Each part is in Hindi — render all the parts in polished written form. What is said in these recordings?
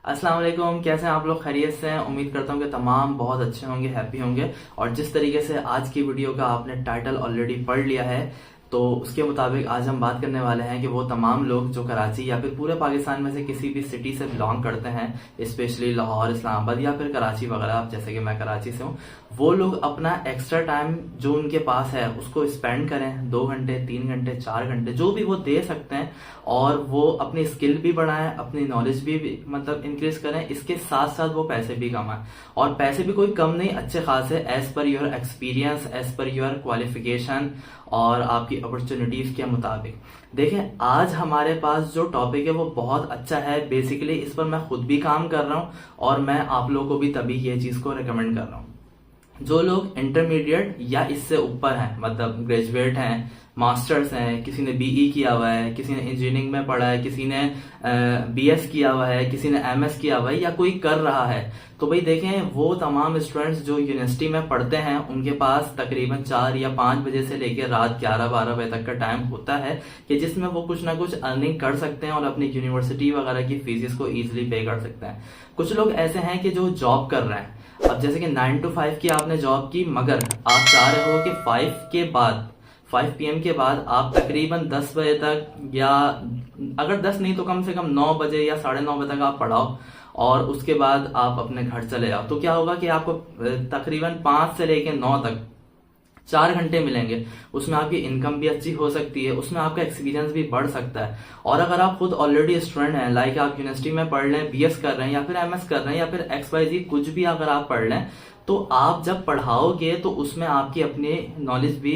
अस्सलाम वालेकुम। कैसे हैं आप लोग? खैरियत से हैं? उम्मीद करता हूँ कि तमाम बहुत अच्छे होंगे, हैप्पी होंगे। और जिस तरीके से आज की वीडियो का आपने टाइटल ऑलरेडी पढ़ लिया है, तो उसके मुताबिक आज हम बात करने वाले हैं कि वो तमाम लोग जो कराची या फिर पूरे पाकिस्तान में से किसी भी सिटी से बिलोंग करते हैं, स्पेशली लाहौर, इस्लामाबाद या फिर कराची वगैरह, जैसे कि मैं कराची से हूँ, वो लोग अपना एक्स्ट्रा टाइम जो उनके पास है उसको स्पेंड करें। 2 घंटे, 3 घंटे, 4 घंटे, जो भी वो दे सकते हैं, और वो अपनी स्किल भी बढ़ाएं, अपनी नॉलेज भी मतलब इंक्रीज करें। इसके साथ साथ वो पैसे भी कमाएं, और पैसे भी कोई कम नहीं, अच्छे खासे, as per your experience, as per your qualification और आपकी अपॉर्चुनिटीज के मुताबिक। देखें, आज हमारे पास जो टॉपिक है वो बहुत अच्छा है। बेसिकली इस पर मैं खुद भी काम कर रहा हूँ और मैं आप लोगों को भी तभी ये चीज को रिकमेंड कर रहा हूँ। जो लोग इंटरमीडिएट या इससे ऊपर हैं, मतलब ग्रेजुएट हैं, मास्टर्स हैं, किसी ने बीई किया हुआ है, किसी ने इंजीनियरिंग में पढ़ा है, किसी ने बीएस किया हुआ है, किसी ने एमएस किया हुआ है, या कोई कर रहा है, तो भाई देखें, वो तमाम स्टूडेंट्स जो यूनिवर्सिटी में पढ़ते हैं उनके पास तकरीबन 4 या 5 बजे से लेकर रात 11-12 बजे तक का टाइम होता है कि जिसमें वो कुछ ना कुछ अर्निंग कर सकते हैं और अपनी यूनिवर्सिटी वगैरह की फीस को ईजिली पे कर सकते हैं। कुछ लोग ऐसे हैं कि जो जॉब कर रहे हैं। अब जैसे कि 9 to 5 की आपने जॉब की, मगर आप चाह रहे हो कि 5 PM के बाद आप तकरीबन 10 बजे तक, या अगर 10 नहीं तो कम से कम 9 बजे या 9:30 बजे तक आप पढ़ाओ और उसके बाद आप अपने घर चले जाओ। तो क्या होगा कि आपको तकरीबन 5 से लेकर 9 तक 4 घंटे मिलेंगे। उसमें आपकी इनकम भी अच्छी हो सकती है, उसमें आपका एक्सपीरियंस भी बढ़ सकता है। और अगर आप खुद ऑलरेडी स्टूडेंट हैं, लाइक आप यूनिवर्सिटी में पढ़ लें, बीएस कर रहे हैं या फिर एमएस कर रहे हैं या फिर XYZ कुछ भी अगर आप पढ़ लें, तो आप जब पढ़ाओगे तो उसमें आपकी अपनी नॉलेज भी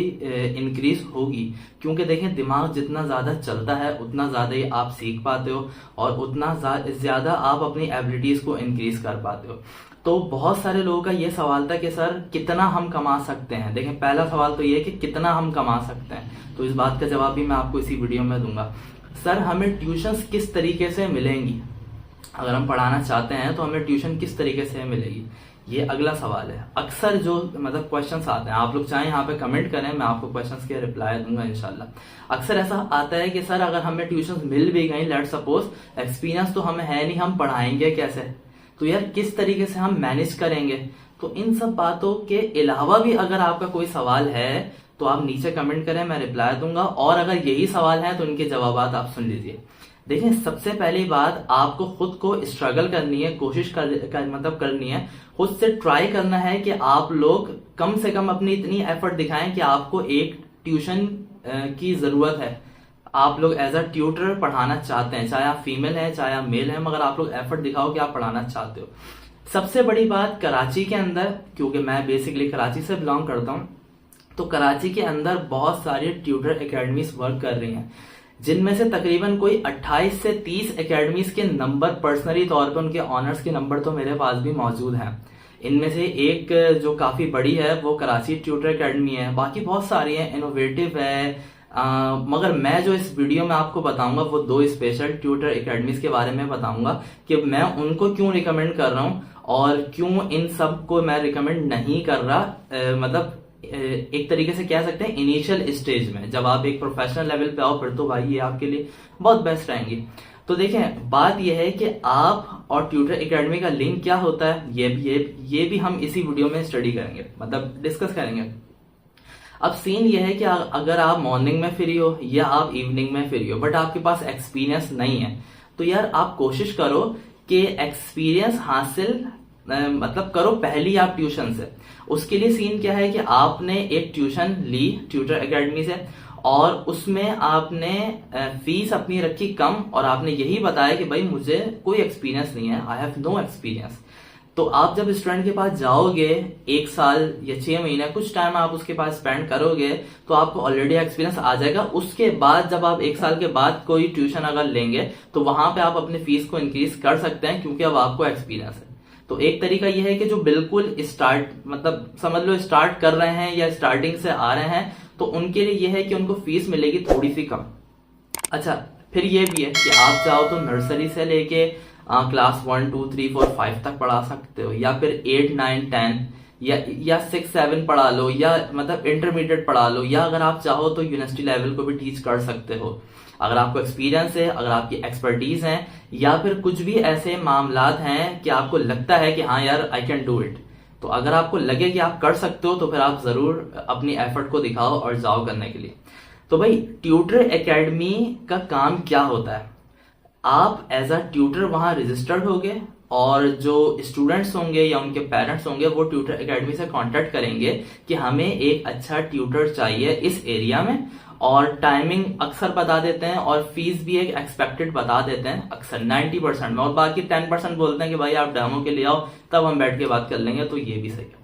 इंक्रीज होगी। क्योंकि देखें, दिमाग जितना ज्यादा चलता है उतना ज्यादा ही आप सीख पाते हो और उतना ज्यादा आप अपनी एबिलिटीज को इंक्रीज कर पाते हो। तो बहुत सारे लोगों का ये सवाल था कि सर कितना हम कमा सकते हैं। देखें, पहला सवाल तो ये कि कितना हम कमा सकते हैं, तो इस बात का जवाब भी मैं आपको इसी वीडियो में दूंगा। सर, हमें ट्यूशंस किस तरीके से मिलेंगी? अगर हम पढ़ाना चाहते हैं तो हमें ट्यूशन किस तरीके से मिलेगी, ये अगला सवाल है। अक्सर जो मतलब क्वेश्चंस आते हैं, आप लोग चाहें यहाँ पे कमेंट करें, मैं आपको क्वेश्चंस के रिप्लाई दूंगा इंशाल्लाह। अक्सर ऐसा आता है कि सर अगर हमें ट्यूशंस मिल भी गई, लेट्स सपोज, एक्सपीरियंस तो हमें है नहीं, हम पढ़ाएंगे कैसे? तो यार किस तरीके से हम मैनेज करेंगे? तो इन सब बातों के अलावा भी अगर आपका कोई सवाल है तो आप नीचे कमेंट करें, मैं रिप्लाई दूंगा। और अगर यही सवाल है तो इनके जवाब आप सुन लीजिए। देखिए, सबसे पहली बात, आपको खुद को स्ट्रगल करनी है, कोशिश मतलब करनी है, खुद से ट्राई करना है कि आप लोग कम से कम अपनी इतनी एफर्ट दिखाएं कि आपको एक ट्यूशन की जरूरत है। आप लोग एज अ ट्यूटर पढ़ाना चाहते हैं, चाहे आप फीमेल हैं चाहे आप मेल हैं, मगर आप लोग एफर्ट दिखाओ कि आप पढ़ाना चाहते हो। सबसे बड़ी बात, कराची के अंदर, क्योंकि मैं बेसिकली कराची से बिलोंग करता हूं, तो कराची के अंदर बहुत सारी ट्यूटर एकेडमीज वर्क कर रही हैं, जिनमें से तकरीबन कोई 28 से 30 एकेडमीज के नंबर, पर्सनली तौर पर उनके ऑनर्स के नंबर तो मेरे पास भी मौजूद हैं। इनमें से एक जो काफी बड़ी है वो कराची ट्यूटर एकेडमी है, बाकी बहुत सारी हैं, इनोवेटिव है। मगर मैं जो इस वीडियो में आपको बताऊंगा वो 2 स्पेशल ट्यूटर एकेडमीज के बारे में बताऊंगा कि मैं उनको क्यों रिकमेंड कर रहा हूं और क्यों इन सब को मैं रिकमेंड नहीं कर रहा। मतलब एक तरीके से कह सकते हैं इनिशियल स्टेज में, जब आप एक प्रोफेशनल लेवल पे आओ फिर तो भाई ये आपके लिए बहुत बेस्ट रहेंगी। तो देखें, बात यह है कि आप और ट्यूटर एकेडमी का लिंक क्या होता है, ये भी हम इसी वीडियो में स्टडी करेंगे, मतलब डिस्कस करेंगे। अब सीन ये है कि अगर आप मॉर्निंग में फ्री हो या आप इवनिंग में फ्री हो, बट आपके पास एक्सपीरियंस नहीं है, तो यार आप कोशिश करो कि एक्सपीरियंस हासिल मतलब करो पहली आप ट्यूशन से। उसके लिए सीन क्या है कि आपने एक ट्यूशन ली ट्यूटर एकेडमी से, और उसमें आपने फीस अपनी रखी कम, और आपने यही बताया कि भाई मुझे कोई एक्सपीरियंस नहीं है, आई हैव नो एक्सपीरियंस। तो आप जब स्टूडेंट के पास जाओगे, 1 साल या 6 महीने कुछ टाइम आप उसके पास स्पेंड करोगे, तो आपको ऑलरेडी एक्सपीरियंस आ जाएगा। उसके बाद जब आप 1 साल के बाद कोई ट्यूशन अगर लेंगे तो वहां पे आप अपनी फीस को इंक्रीज कर सकते हैं, क्योंकि अब आपको एक्सपीरियंस है। तो एक तरीका यह है कि जो बिल्कुल स्टार्ट, मतलब समझ लो स्टार्ट कर रहे हैं या स्टार्टिंग से आ रहे हैं, तो उनके लिए यह है कि उनको फीस मिलेगी थोड़ी सी कम। अच्छा, फिर ये भी है कि आप चाहो तो नर्सरी से लेके क्लास 1, 2, 3, 4, 5 तक पढ़ा सकते हो, या फिर 8, 9, 10 या 6, 7 पढ़ा लो, या मतलब इंटरमीडिएट पढ़ा लो, या अगर आप चाहो तो यूनिवर्सिटी लेवल को भी टीच कर सकते हो। अगर आपको एक्सपीरियंस है, अगर आपकी एक्सपर्टीज है, या फिर कुछ भी ऐसे मामलात हैं कि आपको लगता है कि हाँ यार आई कैन डू इट, तो अगर आपको लगे कि आप कर सकते हो तो फिर आप जरूर अपनी एफर्ट को दिखाओ और जाओ करने के लिए। तो भाई ट्यूटर एकेडमी का काम क्या होता है, आप एज अ ट्यूटर वहां रजिस्टर्ड होगे और जो स्टूडेंट्स होंगे या उनके पेरेंट्स होंगे वो ट्यूटर एकेडमी से कांटेक्ट करेंगे कि हमें एक अच्छा ट्यूटर चाहिए इस एरिया में, और टाइमिंग अक्सर बता देते हैं और फीस भी एक एक्सपेक्टेड बता देते हैं अक्सर 90% में, और बाकी 10% बोलते हैं कि भाई आप डेमो के लिए आओ तब हम बैठ के बात कर लेंगे, तो ये भी सही है।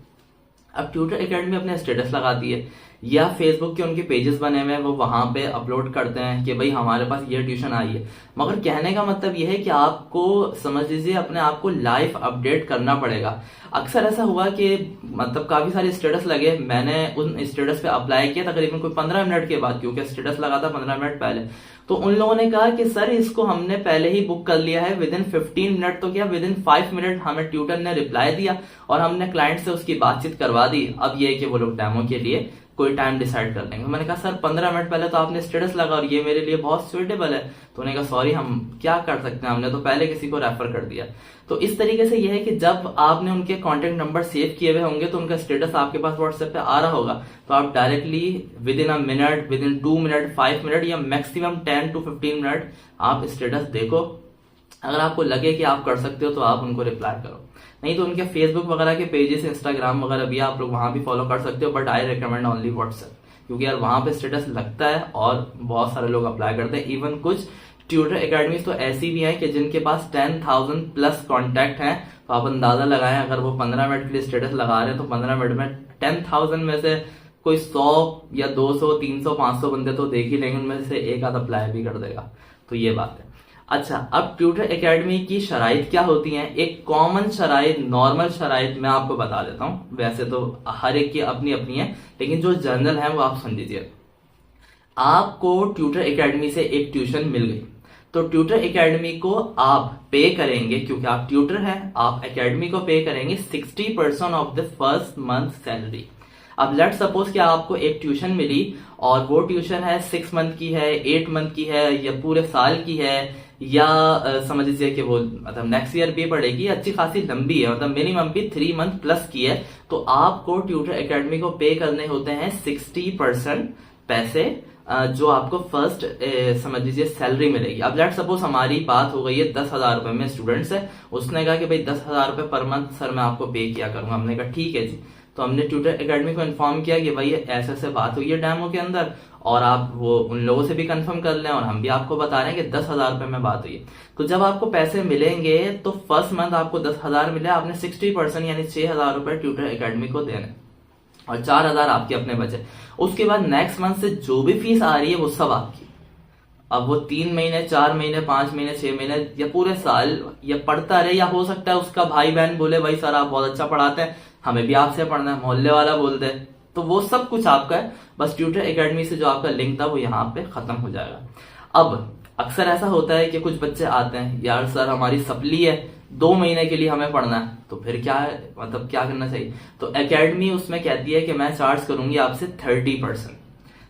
अब ट्यूटर एकेडमी अपने स्टेटस लगाती है या फेसबुक के उनके पेजेस बने हुए हैं वो वहां पे अपलोड करते हैं कि भाई हमारे पास ये ट्यूशन आई है, मगर कहने का मतलब ये है कि आपको समझ लीजिए अपने आप को लाइव अपडेट करना पड़ेगा। अक्सर ऐसा हुआ कि मतलब काफी सारे स्टेटस लगे, मैंने उन स्टेटस पे अप्लाई किया तकरीबन कोई 15 मिनट के बाद, क्योंकि स्टेटस लगा था 15 मिनट पहले, तो उन लोगों ने कहा कि सर इसको हमने पहले ही बुक कर लिया है, विद इन 15 मिनट तो क्या विद इन 5 मिनट हमें ट्यूटर ने रिप्लाई दिया और हमने क्लाइंट से उसकी बातचीत करवा दी। अब ये है कि वो लोग डेमो के लिए कोई टाइम डिसाइड कर लेंगे। मैंने कहा सर 15 मिनट पहले तो आपने स्टेटस लगा और ये मेरे लिए बहुत सुइटेबल है, तो उन्होंने कहा सॉरी हम क्या कर सकते हैं, हमने तो पहले किसी को रेफर कर दिया। तो इस तरीके से यह है कि जब आपने उनके कॉन्टेक्ट नंबर सेव किए हुए होंगे तो उनका स्टेटस आपके पास व्हाट्सएप पे आ रहा होगा, तो आप directly with in a minute, with in 2 minute, 5 minute या मैक्सिमम 10 to 15 मिनट आप स्टेटस देखो। अगर आपको लगे कि आप कर सकते हो तो आप उनको रिप्लाई करो, नहीं तो उनके फेसबुक वगैरह के पेजेस, इंस्टाग्राम वगैरह भी आप लोग वहां भी फॉलो कर सकते हो, but I recommend only WhatsApp, क्योंकि यार वहां पे स्टेटस लगता है और बहुत सारे लोग अप्लाई करते हैं। इवन कुछ ट्यूटर एकेडमी तो ऐसी भी हैं कि जिनके पास 10,000 प्लस कॉन्टैक्ट हैं, तो आप अंदाजा लगाएं अगर वो 15 मिनट के लिए स्टेटस लगा रहे हैं तो 15 मिनट में 10,000 में से कोई 100 या 200, 300, 500 बंदे तो देख ही लेंगे, उनमें से एक आध अप्लाई भी कर देगा, तो ये बात है। अच्छा, अब ट्यूटर एकेडमी की शराइत क्या होती हैं? एक कॉमन शराइत, नॉर्मल शराइत मैं आपको बता देता हूं, वैसे तो हर एक की अपनी अपनी है, लेकिन जो जनरल है वो आप सुन लीजिए। आपको ट्यूटर एकेडमी से एक ट्यूशन मिल गई, तो ट्यूटर एकेडमी को आप पे करेंगे, क्योंकि आप ट्यूटर हैं, आप एकेडमी को पे करेंगे 60% of the first month salary. अब लेट सपोज कि आपको एक ट्यूशन मिली और वो ट्यूशन है 6 मंथ की है, 8 मंथ की है, या पूरे साल की है, या समझ लीजिए कि वो मतलब नेक्स्ट ईयर भी पड़ेगी, अच्छी खासी लंबी है, मतलब मिनिमम भी 3 मंथ प्लस की है, तो आपको ट्यूटर एकेडमी को पे करने होते हैं 60% पैसे, जो आपको फर्स्ट समझ लीजिए सैलरी मिलेगी। अब लेट सपोज हमारी बात हो गई है 10,000 रुपए में, स्टूडेंट है, उसने कहा कि भाई 10,000 रुपए पर मंथ सर मैं आपको पे किया करूंगा। हमने कहा ठीक है जी, तो हमने ट्यूटर एकेडमी को इन्फॉर्म किया कि भाई ऐसे ऐसे बात हुई है डेमो के अंदर, और आप वो उन लोगों से भी कंफर्म कर लें और हम भी आपको बता रहे हैं कि 10,000 रुपए में बात हुई है। तो जब आपको पैसे मिलेंगे तो फर्स्ट मंथ आपको 10,000 मिले, आपने 60% यानी 6,000 रुपए ट्यूटर एकेडमी को देने और 4,000 आपके अपने बचे। उसके बाद नेक्स्ट मंथ से जो भी फीस आ रही है वो सब आपकी। अब वो 3 महीने, 4 महीने, 5 महीने, 6 महीने या पूरे साल या पढ़ता रहे, या हो सकता है उसका भाई बहन बोले भाई सर आप बहुत अच्छा पढ़ाते हैं, हमें भी आपसे पढ़ना है, मोहल्ले वाला बोल दे, तो वो सब कुछ आपका है। बस ट्यूटर एकेडमी से जो आपका लिंक था वो यहाँ पे खत्म हो जाएगा। अब अक्सर ऐसा होता है कि कुछ बच्चे आते हैं, यार सर हमारी सप्ली है, 2 महीने के लिए हमें पढ़ना है, तो फिर क्या है, मतलब क्या करना चाहिए? तो एकेडमी उसमें कहती है कि मैं चार्ज करूंगी आपसे 30%।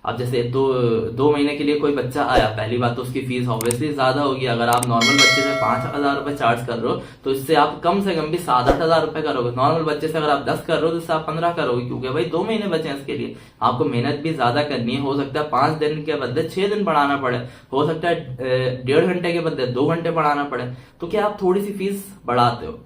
अब जैसे दो महीने के लिए कोई बच्चा आया, पहली बात तो उसकी फीस ऑब्वियसली ज्यादा होगी। अगर आप नॉर्मल बच्चे से 5,000 रुपए चार्ज कर रहे हो तो इससे आप कम से कम भी 7-8 रुपए करोगे। नॉर्मल बच्चे से अगर आप 10 कर रहे हो तो इससे आप 15 करोगे, क्योंकि भाई 2 महीने बचे हैं इसके लिए, आपको मेहनत भी ज्यादा करनी है। हो सकता है 5 दिन के बदले 6 दिन पढ़ाना पड़े, हो सकता है 1.5 घंटे के बदले 2 घंटे पढ़ाना पड़े, तो क्या आप थोड़ी सी फीस बढ़ाते हो।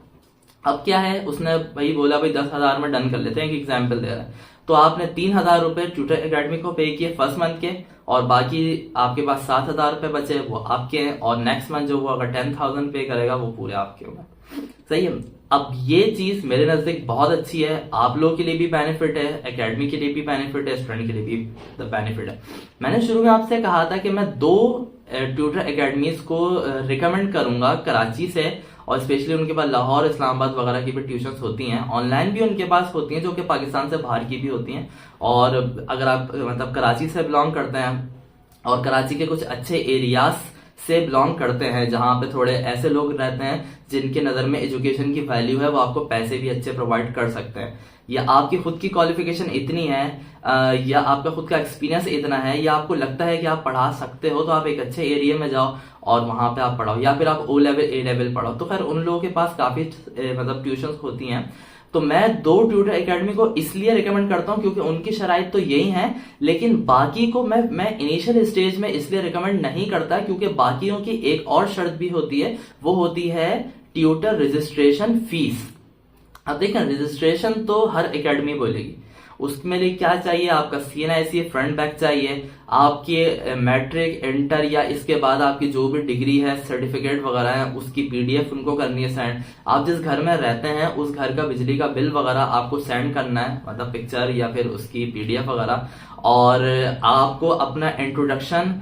अब क्या है, उसने भाई बोला भाई 10,000 में डन कर लेते हैं, एक एग्जाम्पल दे रहा है, तो आपने 3,000 रुपए ट्यूटर एकेडमी को पे किए फर्स्ट मंथ के, और बाकी आपके पास 7,000 रुपए बचे वो आपके हैं, और नेक्स्ट मंथ जो वो अगर 10,000 पे करेगा वो पूरे आपके होंगे। सही है। अब ये चीज मेरे नजदीक बहुत अच्छी है, आप लोगों के लिए भी बेनिफिट है, एकेडमी के लिए भी बेनिफिट है, स्टूडेंट के लिए भी बेनिफिट है। मैंने शुरू में आपसे कहा था कि मैं 2 ट्यूटर एकेडमीज को रिकमेंड करूंगा कराची से, और स्पेशली उनके पास लाहौर, इस्लामाबाद वगैरह की भी ट्यूशंस होती हैं, ऑनलाइन भी उनके पास होती हैं, जो कि पाकिस्तान से बाहर की भी होती हैं। और अगर आप मतलब कराची से बिलोंग करते हैं और कराची के कुछ अच्छे एरियाज से बिलोंग करते हैं, जहां पे थोड़े ऐसे लोग रहते हैं जिनके नजर में एजुकेशन की वैल्यू है, वो आपको पैसे भी अच्छे प्रोवाइड कर सकते हैं, या आपकी खुद की क्वालिफिकेशन इतनी है, या आपका खुद का एक्सपीरियंस इतना है, या आपको लगता है कि आप पढ़ा सकते हो, तो आप एक अच्छे एरिया में जाओ और वहां पे आप पढ़ाओ, या फिर आप O लेवल A लेवल पढ़ाओ। तो खैर उन लोगों के पास काफी मतलब ट्यूशंस होती हैं। तो मैं 2 ट्यूटर एकेडमी को इसलिए रिकमेंड करता हूं क्योंकि उनकी शराइत तो यही है, लेकिन बाकी को मैं इनिशियल स्टेज में इसलिए रिकमेंड नहीं करता क्योंकि बाकियों की एक और शर्त भी होती है, वो होती है ट्यूटर रजिस्ट्रेशन फीस। अब देखें, रजिस्ट्रेशन तो हर एकेडमी बोलेगी, उसमें लिए क्या चाहिए, आपका CNIC फ्रंट बैक चाहिए, आपके मैट्रिक इंटर या इसके बाद आपकी जो भी डिग्री है, सर्टिफिकेट वगैरह है, उसकी PDF उनको करनी है सेंड। आप जिस घर में रहते हैं उस घर का बिजली का बिल वगैरह आपको सेंड करना है, मतलब पिक्चर या फिर उसकी PDF वगैरह। और आपको अपना इंट्रोडक्शन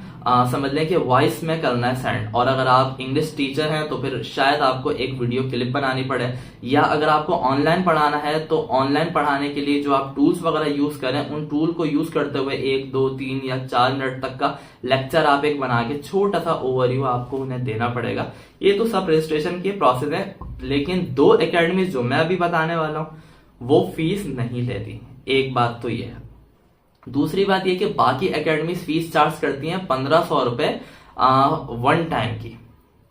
समझ लें कि वॉइस में करना है सेंड। और अगर आप इंग्लिश टीचर हैं तो फिर शायद आपको एक वीडियो क्लिप बनानी पड़े, या अगर आपको ऑनलाइन पढ़ाना है तो ऑनलाइन पढ़ाने के लिए जो आप टूल्स वगैरह यूज करें, उन टूल को यूज करते हुए 1, 2, 3 या 4 मिनट तक का लेक्चर आप एक बना के छोटा सा ओवरव्यू आपको उन्हें देना पड़ेगा। ये तो सब रजिस्ट्रेशन के प्रोसेस है, लेकिन 2 एकेडमी जो मैं अभी बताने वाला हूं वो फीस नहीं लेती। एक बात तो ये है। दूसरी बात ये कि बाकी एकेडमी फीस चार्ज करती हैं 1500 रुपए वन टाइम की,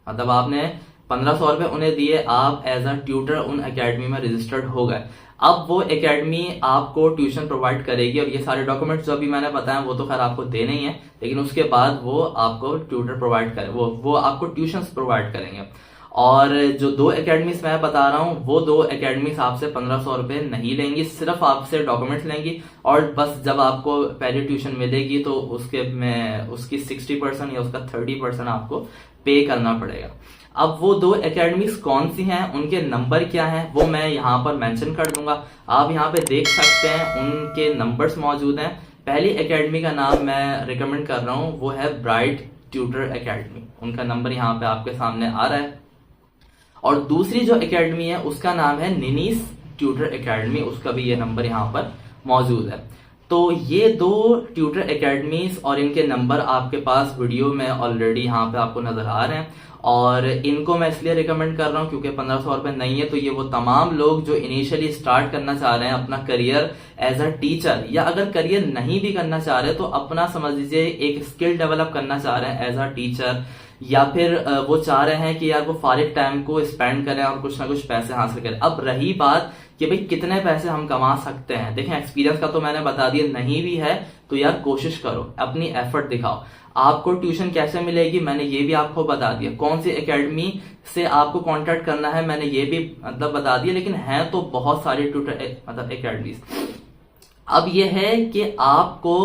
मतलब आपने 1500 रुपए उन्हें दिए, आप एज अ ट्यूटर उन एकेडमी में रजिस्टर्ड हो गए। अब वो एकेडमी आपको ट्यूशन प्रोवाइड करेगी, और ये सारे डॉक्यूमेंट्स जो अभी मैंने बताया वो तो खैर आपको देने ही है, लेकिन उसके बाद वो आपको ट्यूटर प्रोवाइड करे, वो आपको ट्यूशन प्रोवाइड करेंगे। और जो 2 एकेडमीज मैं बता रहा हूं वो 2 एकेडमीज आपसे 1500 रुपए नहीं लेंगी, सिर्फ आपसे डॉक्यूमेंट्स लेंगी, और बस जब आपको पहली ट्यूशन मिलेगी तो उसके में उसकी 60% या उसका 30% आपको पे करना पड़ेगा। अब वो 2 एकेडमीज कौन सी हैं, उनके नंबर क्या हैं, वो मैं यहाँ पर मेंशन कर दूंगा, आप यहाँ पे देख सकते हैं, उनके नंबर्स मौजूद हैं। पहली एकेडमी का नाम मैं रिकमेंड कर रहा हूँ, वो है ब्राइट ट्यूटर एकेडमी, उनका नंबर यहाँ पे आपके सामने आ रहा है। और दूसरी जो एकेडमी है उसका नाम है निनीस ट्यूटर एकेडमी, उसका भी ये नंबर यहाँ पर मौजूद है। तो ये 2 ट्यूटर एकेडमीज और इनके नंबर आपके पास वीडियो में ऑलरेडी यहाँ पे आपको नजर आ रहे हैं, और इनको मैं इसलिए रिकमेंड कर रहा हूँ क्योंकि 1500 रुपए नहीं है, तो ये वो तमाम लोग जो इनिशियली स्टार्ट करना चाह रहे हैं अपना करियर एज अ टीचर, या अगर करियर नहीं भी करना चाह रहे तो अपना समझ लीजिए एक स्किल डेवलप करना चाह रहे हैं एज अ टीचर, या फिर वो चाह रहे हैं कि यार वो फारिग टाइम को स्पेंड करें और कुछ ना कुछ पैसे हासिल करें। अब रही बात कि भाई कितने पैसे हम कमा सकते हैं, देखें एक्सपीरियंस का तो मैंने बता दिया, नहीं भी है तो यार कोशिश करो, अपनी एफर्ट दिखाओ। आपको ट्यूशन कैसे मिलेगी मैंने ये भी आपको बता दिया, कौन सी एकेडमी से आपको कांटेक्ट करना है मैंने ये भी मतलब बता दिया, लेकिन है तो बहुत सारी ट्यूटर मतलब एकेडमीज। अब ये है कि आपको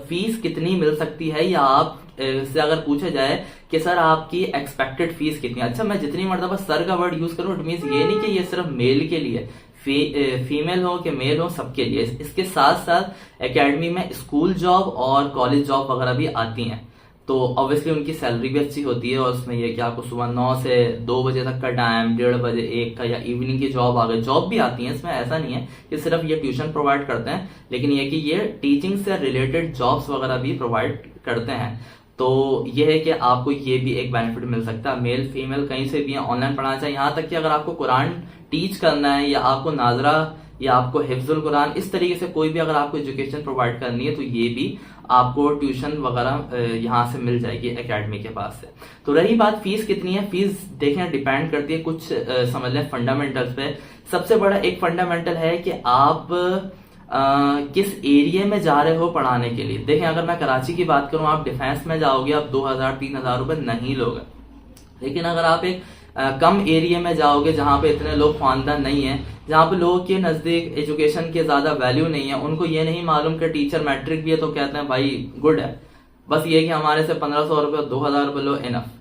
फीस कितनी मिल सकती है, या आप से अगर पूछा जाए कि सर आपकी एक्सपेक्टेड फीस कितनी है, अच्छा मैं जितनी मर्तबा सर का वर्ड यूज करूं, इट मींस ये नहीं कि ये सिर्फ मेल के लिए, फीमेल हो कि मेल हो सबके लिए। इसके साथ साथ एकेडमी में स्कूल जॉब और कॉलेज जॉब वगैरह भी आती हैं, तो ऑब्वियसली उनकी सैलरी भी अच्छी होती है, और उसमें यह कि आपको सुबह 9 से 2 बजे तक का टाइम, 1:30 बजे 1 का, या इवनिंग की जॉब आ गई, जॉब भी आती है इसमें, ऐसा नहीं है कि सिर्फ ये ट्यूशन प्रोवाइड करते हैं, लेकिन ये कि ये टीचिंग से रिलेटेड जॉब्स वगैरह भी प्रोवाइड करते हैं। तो ये है कि आपको ये भी एक बेनिफिट मिल सकता है, मेल फीमेल कहीं से भी ऑनलाइन पढ़ाना चाहिए, यहाँ तक कि अगर आपको कुरान टीच करना है, या आपको नाजरा या आपको हिफ्जुल कुरान, इस तरीके से कोई भी अगर आपको एजुकेशन प्रोवाइड करनी है तो ये भी आपको ट्यूशन वगैरह यहाँ से मिल जाएगी एकेडमी के पास से। तो रही बात फीस कितनी है, फीस देखें डिपेंड करती है कुछ समझ लें फंडामेंटल्स पे। सबसे बड़ा एक फंडामेंटल है कि आप किस एरिया में जा रहे हो पढ़ाने के लिए। देखें अगर मैं कराची की बात करूं, आप डिफेंस में जाओगे आप 2000-3000 रुपए नहीं लोगे, लेकिन अगर आप एक कम एरिया में जाओगे जहां पे इतने लोग खानदान नहीं है, जहां पे लोगों के नजदीक एजुकेशन के ज्यादा वैल्यू नहीं है, उनको ये नहीं मालूम कि टीचर मैट्रिक भी है तो कहते हैं भाई गुड है, बस ये कि हमारे से 1500 रुपए 2000 रुपए लो इनफ।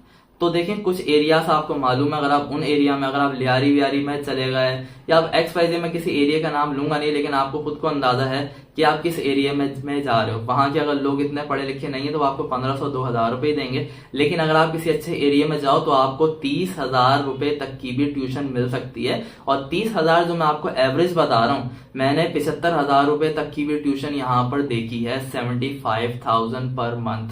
तो देखें कुछ एरियाज आपको मालूम है, अगर आप उन एरिया में, अगर आप लियारी वियारी में चले गए, या आप XYZ में किसी एरिया का नाम लूंगा नहीं, लेकिन आपको खुद को अंदाजा है कि आप किस एरिया में जा रहे हो, वहां के अगर लोग इतने पढ़े लिखे नहीं है तो आपको 1500-2000 रुपए देंगे। लेकिन अगर आप किसी अच्छे एरिया में जाओ तो आपको 30,000 रुपए तक की भी ट्यूशन मिल सकती है। और 30,000 जो मैं आपको एवरेज बता रहा हूं, मैंने 75,000 रुपए तक की भी ट्यूशन यहाँ पर देखी है, 75,000 पर मंथ,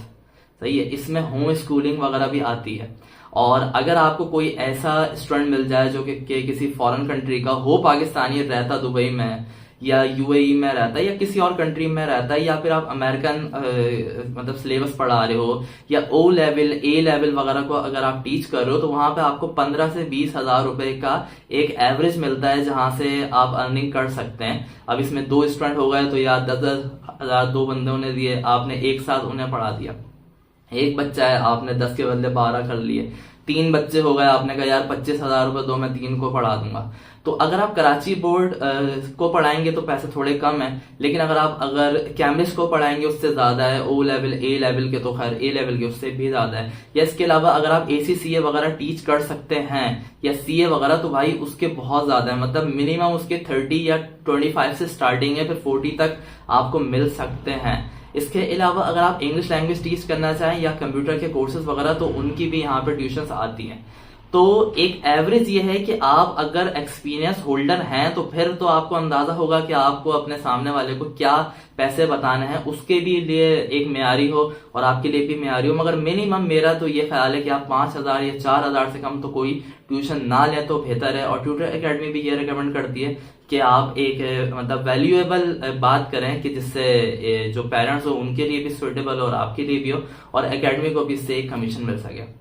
सही है, इसमें होम स्कूलिंग वगैरह भी आती है। और अगर आपको कोई ऐसा स्टूडेंट मिल जाए जो कि किसी फॉरेन कंट्री का हो, पाकिस्तानी रहता दुबई में या यूएई में रहता है या किसी और कंट्री में रहता है, या फिर आप अमेरिकन मतलब सिलेबस पढ़ा रहे हो या ओ लेवल ए लेवल वगैरह को अगर आप टीच कर रहे हो, तो वहां पे आपको 15 से 20 हजार रुपए का एक एवरेज मिलता है जहां से आप अर्निंग कर सकते हैं। अब इसमें 2 स्टूडेंट हो गए तो यार 10-10 हजार 2 बंदों ने दिए, आपने एक साथ उन्हें पढ़ा दिया। एक बच्चा है, आपने 10 के बदले 12 कर लिए। 3 बच्चे हो गए, आपने कहा यार 25 हजार रुपए दो, मैं 3 को पढ़ा दूंगा। तो अगर आप कराची बोर्ड को पढ़ाएंगे तो पैसे थोड़े कम है, लेकिन अगर कैम्ब्रिज को पढ़ाएंगे उससे ज्यादा है। ओ लेवल ए लेवल के तो खैर ए लेवल के उससे भी ज्यादा है। या इसके अलावा अगर आप ACCA वगैरह टीच कर सकते हैं या CA वगैरह, तो भाई उसके बहुत ज्यादा है, मतलब मिनिमम उसके 30 या 25 से स्टार्टिंग है, फिर 40 तक आपको मिल सकते हैं। इसके अलावा अगर आप इंग्लिश लैंग्वेज टीच करना चाहें या कंप्यूटर के कोर्सेज वगैरह, तो उनकी भी यहाँ पे ट्यूशंस आती हैं। तो एक एवरेज ये है कि आप अगर एक्सपीरियंस होल्डर हैं तो फिर तो आपको अंदाजा होगा कि आपको अपने सामने वाले को क्या पैसे बताने हैं, उसके भी लिए एक मेयारी हो और आपके लिए भी मेयारी हो। मगर मिनिमम मेरा तो ये ख्याल है कि आप 5,000 या 4,000 से कम तो कोई ट्यूशन ना लें तो बेहतर है। और ट्यूटर एकेडमी भी ये रिकमेंड करती है कि आप एक मतलब वैल्यूएबल बात करें कि जिससे जो पेरेंट्स हो उनके लिए भी सुटेबल हो और आपके लिए भी हो, और एकेडमी को भी इससे एक कमीशन मिल सके।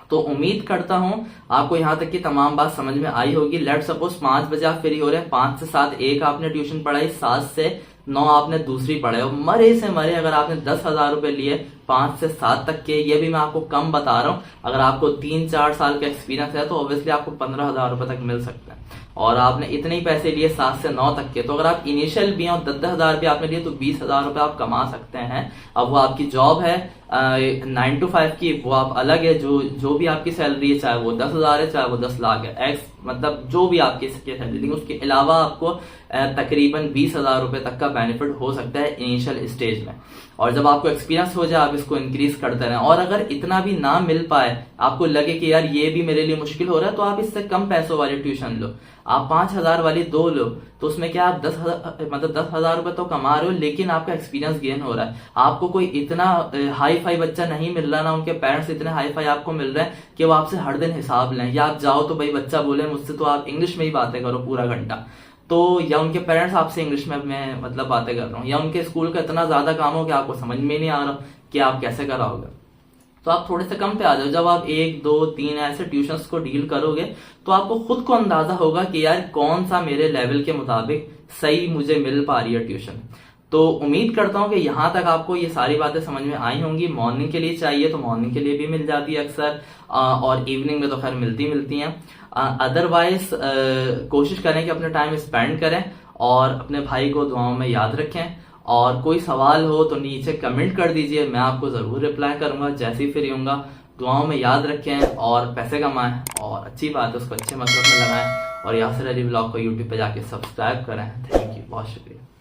तो उम्मीद करता हूं आपको यहां तक की तमाम बात समझ में आई होगी। लेट सपोज 5 बजे आप फ्री हो रहे हैं, 5 से 7 एक आपने ट्यूशन पढ़ाई, 7 से 9 आपने दूसरी पढ़ाई, और मरे से मरे अगर आपने 10,000 रुपए लिए 5 से 7 तक के, ये भी मैं आपको कम बता रहा हूं। अगर आपको 3-4 साल का एक्सपीरियंस है तो ऑब्वियसली आपको 15,000 रुपए तक मिल सकता है। और आपने इतने ही पैसे लिए 7 से 9 तक के, तो अगर आप इनिशियल भी और 10,000 रुपये आपने लिए तो 20,000 रुपए आप कमा सकते हैं। अब वो आपकी जॉब है 9 to 5 की, वो आप अलग है। जो भी आपकी सैलरी है, चाहे वो 10,000 है चाहे वो 10 लाख है, एक्स मतलब जो भी आपकी सैलरी, उसके अलावा आपको तकरीबन 20,000 रुपए तक का बेनिफिट हो सकता है इनिशियल स्टेज में। और जब आपको एक्सपीरियंस हो जाए आप इसको इंक्रीज करते रहें। और अगर इतना भी ना मिल पाए, आपको लगे कि यार ये भी मेरे लिए मुश्किल हो रहा है, तो आप इससे कम पैसों वाली ट्यूशन लो। आप 5,000 वाली 2 लो, तो उसमें क्या आप 10,000 रुपए तो कमा रहे हो, लेकिन आपका एक्सपीरियंस गेन हो रहा है। आपको कोई इतना हाई फाई बच्चा नहीं मिल रहा, ना उनके पेरेंट्स इतने हाई फाई आपको मिल रहे हैं कि वो आपसे हर दिन हिसाब लें। या आप जाओ तो भाई बच्चा बोले मुझसे तो आप इंग्लिश में ही बातें करो पूरा घंटा, तो या उनके पेरेंट्स आपसे इंग्लिश में मैं मतलब बातें कर रहा हूँ, या उनके स्कूल का इतना ज्यादा काम हो कि आपको समझ में नहीं आ रहा कि आप कैसे कराओगे, तो आप थोड़े से कम पे आ जाओ। जब आप 1, 2, 3 ऐसे ट्यूशंस को डील करोगे तो आपको खुद को अंदाजा होगा कि यार कौन सा मेरे लेवल के मुताबिक सही मुझे मिल पा रही है ट्यूशन। तो उम्मीद करता हूं कि यहां तक आपको ये सारी बातें समझ में आई होंगी। मॉर्निंग के लिए चाहिए तो मॉर्निंग के लिए भी मिल जाती है अक्सर, और इवनिंग में तो खैर मिलती हैं। अदरवाइज कोशिश करें कि अपने टाइम स्पेंड करें और अपने भाई को दुआओं में याद रखें। और कोई सवाल हो तो नीचे कमेंट कर दीजिए, मैं आपको जरूर रिप्लाई करूंगा जैसे ही फ्री होऊंगा। दुआओं में याद रखें और पैसे कमाएं, और अच्छी बात है उसको अच्छे मतलब में लगाएं। और यासिर अली ब्लॉग को यूट्यूब पे जाके सब्सक्राइब करें। थैंक यू, बहुत शुक्रिया।